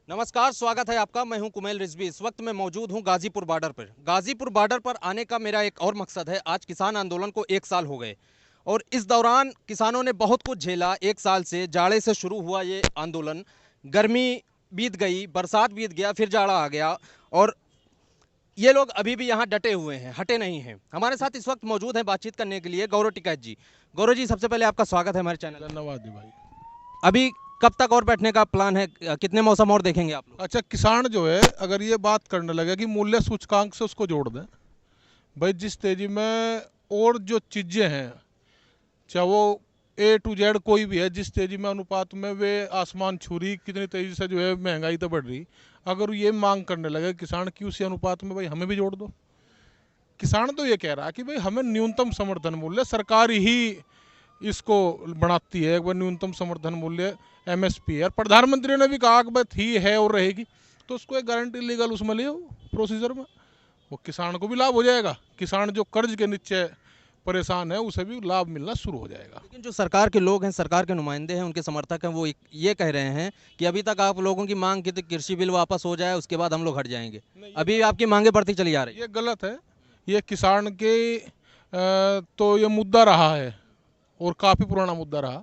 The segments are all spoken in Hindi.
नमस्कार, स्वागत है आपका। मैं हूं कुमेल रिजवी। इस वक्त मैं मौजूद हूं गाजीपुर बॉर्डर पर। गाजीपुर बॉर्डर पर आने का मेरा एक और मकसद है। आज किसान आंदोलन को 1 साल हो गए और इस दौरान किसानों ने बहुत कुछ झेला। 1 साल से जाड़े से शुरू हुआ ये आंदोलन, गर्मी बीत गई, बरसात बीत गया, फिर जाड़ा आ गया और ये लोग अभी भी यहाँ डटे हुए हैं, हटे नहीं हैं। हमारे साथ इस वक्त मौजूद हैं बातचीत करने के लिए गौरव टिकैत जी। गौरव जी, सबसे पहले आपका स्वागत है हमारे चैनल। धन्यवाद भाई। अभी कब तक और बैठने का प्लान है? कितने मौसम और देखेंगे आप लोग? अच्छा, किसान जो है अगर ये बात करने लगे कि मूल्य सूचकांक से उसको जोड़ दें, भाई जिस तेजी में और जो चीज़ें हैं, चाहे वो A to Z कोई भी है, जिस तेजी में अनुपात में वे आसमान छू रही, कितनी तेजी से जो है महंगाई तो बढ़ रही, अगर ये मांग करने लगे किसान की उसी अनुपात में भाई हमें भी जोड़ दो। किसान तो ये कह रहा है कि भाई हमें न्यूनतम समर्थन मूल्य, सरकार ही इसको बढ़ाती है, एक बार न्यूनतम समर्थन मूल्य MSP है। और प्रधानमंत्री ने भी कहा कि भाई थी है और रहेगी, तो उसको एक गारंटी लीगल उसमें ले प्रोसीजर में, वो किसान को भी लाभ हो जाएगा। किसान जो कर्ज के नीचे परेशान है उसे भी लाभ मिलना शुरू हो जाएगा। लेकिन जो सरकार के लोग हैं, सरकार के नुमाइंदे हैं, उनके समर्थक हैं, वो ये कह रहे हैं कि अभी तक आप लोगों की मांग की थी कृषि बिल वापस हो जाए, उसके बाद हम लोग हट जाएंगे। अभी आपकी मांगे बढ़ती चली जा रही है। ये गलत है। ये किसान के तो ये मुद्दा रहा है और काफ़ी पुराना मुद्दा रहा,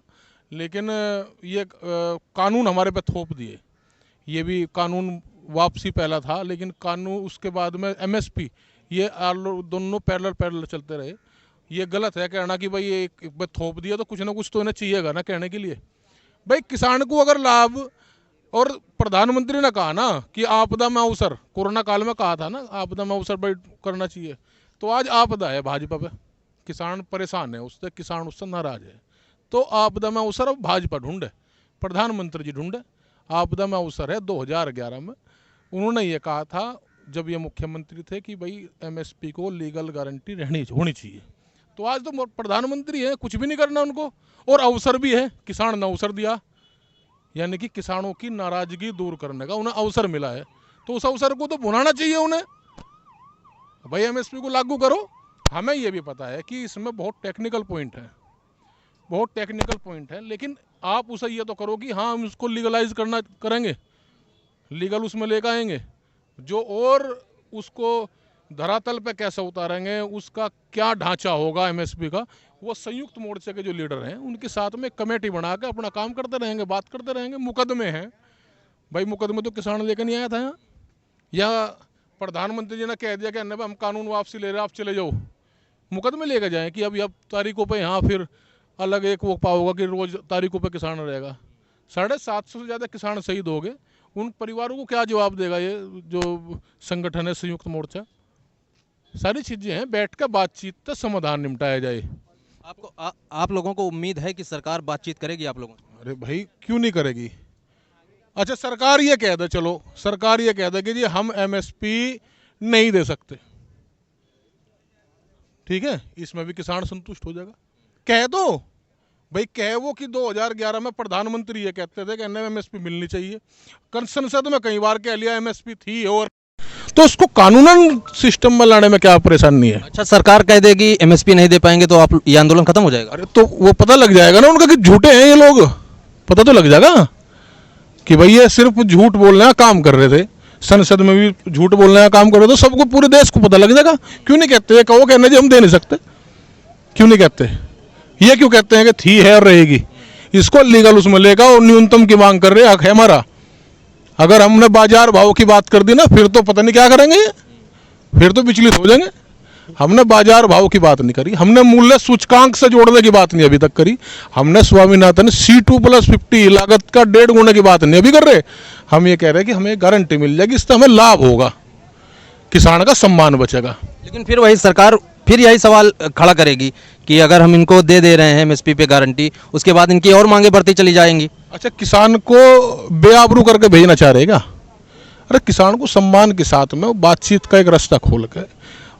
लेकिन ये कानून हमारे पे थोप दिए। ये भी कानून वापसी पहला था, लेकिन कानून उसके बाद में MSP, ये दोनों पैरेलल चलते रहे। ये गलत है कहना कि भाई ये एक बार थोप दिया तो कुछ ना कुछ तो इन्हें चाहिएगा ना कहने के लिए। भाई किसान को अगर लाभ, और प्रधानमंत्री ने कहा ना कि आपदा में अवसर, कोरोना काल में कहा था ना आपदा में अवसर भाई करना चाहिए, तो आज आपदा है भाजपा पे, किसान परेशान है उससे, किसान उससे नाराज है, तो आपदा में अवसर अब भाजपा ढूंढे, प्रधानमंत्री जी ढूंढे। आपदा में अवसर है 2011 में उन्होंने ये कहा था जब ये मुख्यमंत्री थे कि भाई MSP को लीगल गारंटी होनी चाहिए। तो आज तो प्रधानमंत्री है, कुछ भी नहीं करना उनको, और अवसर भी है, किसान ने अवसर दिया, यानी कि किसानों की नाराजगी दूर करने का उन्हें अवसर मिला है, तो उस अवसर को तो भुनाना चाहिए उन्हें। भाई MSP को लागू करो। हमें ये भी पता है कि इसमें बहुत टेक्निकल पॉइंट है, बहुत टेक्निकल पॉइंट है, लेकिन आप उसे ये तो करो कि हाँ हम उसको लीगलाइज करेंगे, लीगल उसमें लेकर आएंगे, जो और उसको धरातल पे कैसे उतारेंगे, उसका क्या ढांचा होगा MSP का, वो संयुक्त मोर्चे के जो लीडर हैं उनके साथ में कमेटी बना के अपना काम करते रहेंगे, बात करते रहेंगे। मुकदमे हैं भाई, मुकदमे तो किसान लेकर नहीं आया था यहाँ, या प्रधानमंत्री जी ने कह दिया कि हम कानून वापसी ले रहे हैं, आप चले जाओ, मुकदमे लेकर जाएं कि अब तारीखों पे यहाँ फिर अलग एक वो पाओगा कि रोज तारीखों पे किसान रहेगा। 750 से ज़्यादा किसान शहीद हो गए, उन परिवारों को क्या जवाब देगा ये जो संगठन है संयुक्त मोर्चा। सारी चीज़ें हैं, बैठ कर बातचीत से समाधान निपटाया जाए। आप लोगों को उम्मीद है कि सरकार बातचीत करेगी आप लोगों से? अरे भाई क्यों नहीं करेगी। अच्छा, सरकार ये कह दे, चलो सरकार ये कह दे कि जी हम MSP नहीं दे सकते, ठीक है, इसमें भी किसान संतुष्ट हो जाएगा। कह दो भाई, कह वो कि 2011 में प्रधानमंत्री ये कहते थे कि MSP मिलनी चाहिए, संसद में कई बार कह लिया MSP थी, और तो उसको कानूनन सिस्टम में लाने में क्या परेशानी है। अच्छा, सरकार कह देगी MSP नहीं दे पाएंगे तो आप ये आंदोलन खत्म हो जाएगा? अरे तो वो पता लग जाएगा ना उनका कि झूठे हैं ये लोग, पता तो लग जाएगा कि भाई ये सिर्फ झूठ बोलने का काम कर रहे थे, संसद में भी झूठ बोलने का काम कर रहे थे, तो सबको पूरे देश को पता लग जाएगा। क्यों नहीं कहते, कहो कहने जी हम दे नहीं सकते, क्यों नहीं कहते, ये क्यों कहते हैं कि थी है और रहेगी, इसको लीगल उसमें लेगा और न्यूनतम की मांग कर रहे हक है हमारा। अगर हमने बाजार भाव की बात कर दी ना, फिर तो पता नहीं क्या करेंगे, फिर तो विचलित हो जाएंगे। हमने बाजार भाव की बात नहीं करी, हमने मूल्य सूचकांक से जोड़ने की बात नहीं अभी तक करी, हमने स्वामीनाथन C2+50 लागत का 1.5 गुना की बात नहीं अभी कर रहे। हम ये कह रहे हैं कि हमें गारंटी मिल जाएगी, इससे हमें लाभ होगा, किसान का सम्मान बचेगा। लेकिन फिर वही सरकार फिर यही सवाल खड़ा करेगी कि अगर हम इनको दे रहे हैं MSP पे गारंटी, उसके बाद इनकी और मांगे बढ़ती चली जाएंगी। अच्छा, किसान को बेआबरू करके भेजना चाह रहेगा? अरे किसान को सम्मान के साथ में बातचीत का एक रास्ता खोल के,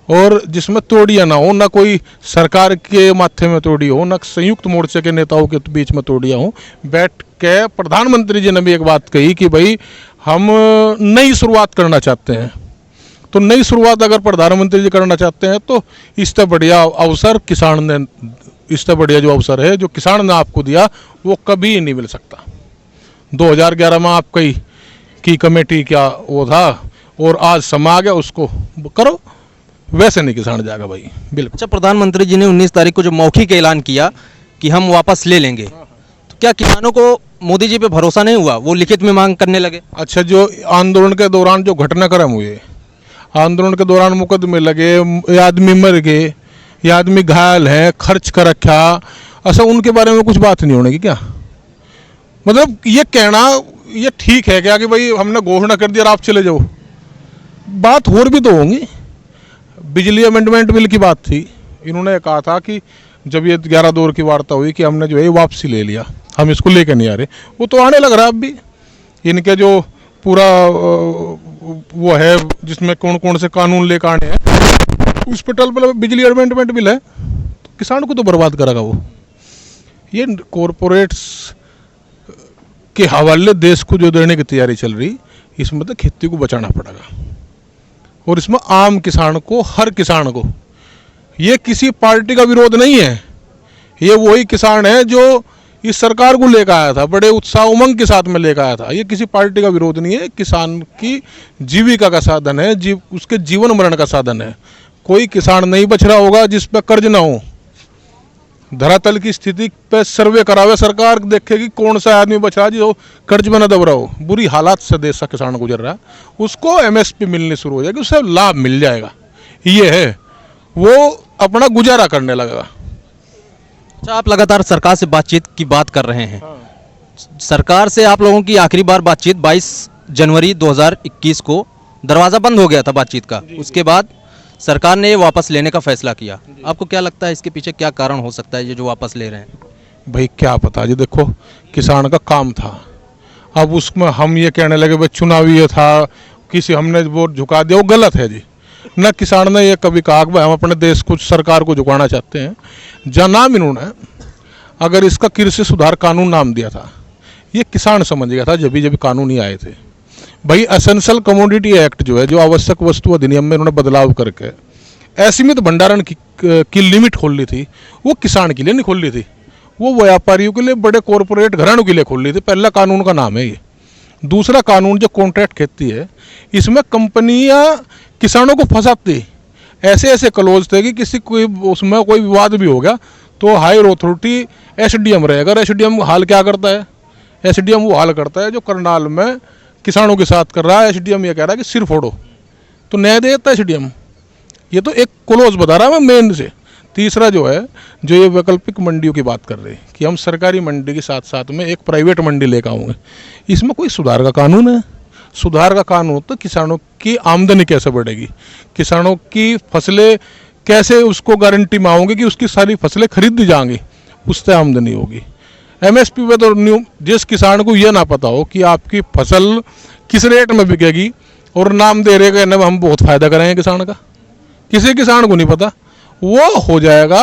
और जिसमें तोड़ियाँ ना हो, ना कोई सरकार के माथे में तोड़ी हो, ना संयुक्त मोर्चे के नेताओं के बीच में तोड़ियाँ हो, बैठ के प्रधानमंत्री जी ने भी एक बात कही कि भाई हम नई शुरुआत करना चाहते हैं, तो नई शुरुआत अगर प्रधानमंत्री जी करना चाहते हैं तो इससे बढ़िया अवसर किसान ने, इससे बढ़िया जो अवसर है जो किसान ने आपको दिया वो कभी नहीं मिल सकता। 2011 में आप कहीं कि कमेटी क्या वो था और आज समा गया उसको करो, वैसे नहीं किसान जाएगा भाई, बिल्कुल। अच्छा, प्रधानमंत्री जी ने 19 तारीख को जो मौखिक ऐलान किया कि हम वापस ले लेंगे, तो क्या किसानों को मोदी जी पे भरोसा नहीं हुआ, वो लिखित में मांग करने लगे? अच्छा, जो आंदोलन के दौरान जो घटनाक्रम हुए, आंदोलन के दौरान मुकदमे लगे, ये आदमी मर गए, ये आदमी घायल है, खर्च कर रखा, अच्छा उनके बारे में कुछ बात नहीं होने की क्या? मतलब ये कहना ये ठीक है क्या कि भाई हमने घोषणा कर दिया आप चले जाओ? बात और भी तो होंगी। बिजली अमेंडमेंट बिल की बात थी, इन्होंने कहा था कि जब ये 11 दौर की वार्ता हुई कि हमने जो है वापसी ले लिया, हम इसको लेकर नहीं आ रहे, वो तो आने लग रहा है अब भी। इनके जो पूरा वो है जिसमें कौन कौन से कानून लेकर आने हैं, उस पर टल बिजली अमेंडमेंट बिल है, तो किसान को तो बर्बाद करेगा वो। ये कॉरपोरेट्स के हवाले देश को जो देने की तैयारी चल रही, इसमें तो खेती को बचाना पड़ेगा, और इसमें आम किसान को, हर किसान को, ये किसी पार्टी का विरोध नहीं है, ये वही किसान है जो इस सरकार को लेकर आया था, बड़े उत्साह उमंग के साथ में लेकर आया था। ये किसी पार्टी का विरोध नहीं है, किसान की जीविका का साधन है, उसके जीवन मरण का साधन है। कोई किसान नहीं बच रहा होगा जिस पर कर्ज ना हो। धरातल की स्थिति पे सर्वे करावे सरकार, देखेगी कौन सा आदमी बच रहा है जो कर्ज में न दब रहा हो। बुरी हालात से देश का किसान गुजर रहा है, उसको एमएसपी मिलनी शुरू हो जाएगी, उससे लाभ मिल जाएगा, ये है, वो अपना गुजारा करने लगेगा। अच्छा, आप लगातार सरकार से बातचीत की बात कर रहे हैं। सरकार से आप लोगों की आखिरी बार बातचीत 22 जनवरी 2021 को दरवाज़ा बंद हो गया था बातचीत का। उसके बाद सरकार ने ये वापस लेने का फैसला किया। आपको क्या लगता है इसके पीछे क्या कारण हो सकता है ये जो वापस ले रहे हैं? भाई क्या पता जी, देखो किसान का काम था, अब उसमें हम ये कहने लगे भाई चुनावी ये था, किसी हमने वोट झुका दिया, वो गलत है जी। न किसान ने ये कभी कहा कि हम अपने देश को, सरकार को झुकाना चाहते हैं। जहाँ नाम इन्होंने अगर इसका कृषि सुधार कानून नाम दिया था, ये किसान समझ गया था जब भी कानून ही आए थे। भाई एसेंशियल कमोडिटी एक्ट जो है, जो आवश्यक वस्तु अधिनियम में इन्होंने बदलाव करके असीमित भंडारण की लिमिट खोल ली थी, वो किसान के लिए नहीं खोल ली थी, वो व्यापारियों के लिए, बड़े कॉरपोरेट घरानों के लिए खोल ली थी। पहला कानून का नाम है ये। दूसरा कानून जो कॉन्ट्रैक्ट खेती है, इसमें कंपनियां किसानों को फंसाती, ऐसे ऐसे क्लोज थे कि किसी कोई उसमें कोई विवाद भी हो गया तो हायर अथॉरिटी एसडीएम रहेगा। एसडीएम हाल क्या करता है? एसडीएम वो हाल करता है जो करनाल में किसानों के साथ कर रहा है। एसडीएम ये कह रहा है कि सिर फोड़ो, तो न्याय दे देता है एसडीएम। ये तो एक क्लोज बता रहा है मैं मेन से। तीसरा जो है, जो ये वैकल्पिक मंडियों की बात कर रहे हैं कि हम सरकारी मंडी के साथ साथ में एक प्राइवेट मंडी लेकर आऊँगे, इसमें कोई सुधार का कानून है? सुधार का कानून तो किसानों की आमदनी कैसे बढ़ेगी, किसानों की फसलें कैसे उसको गारंटी में आओगे कि उसकी सारी फसलें खरीद दी जाएंगी, उससे आमदनी होगी। एमएसपी पे तो जिस किसान को ये ना पता हो कि आपकी फसल किस रेट में बिकेगी और नाम दे रहे हैं हम बहुत फायदा करेंगे किसान का, किसी किसान को नहीं पता। वो हो जाएगा,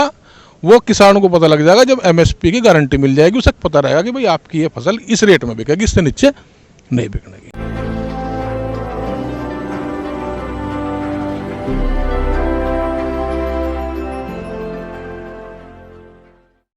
वो किसान को पता लग जाएगा जब एमएसपी की गारंटी मिल जाएगी, उसे पता रहेगा कि भाई आपकी ये फसल इस रेट में बिकेगी, इससे नीचे नहीं बिकनेगी।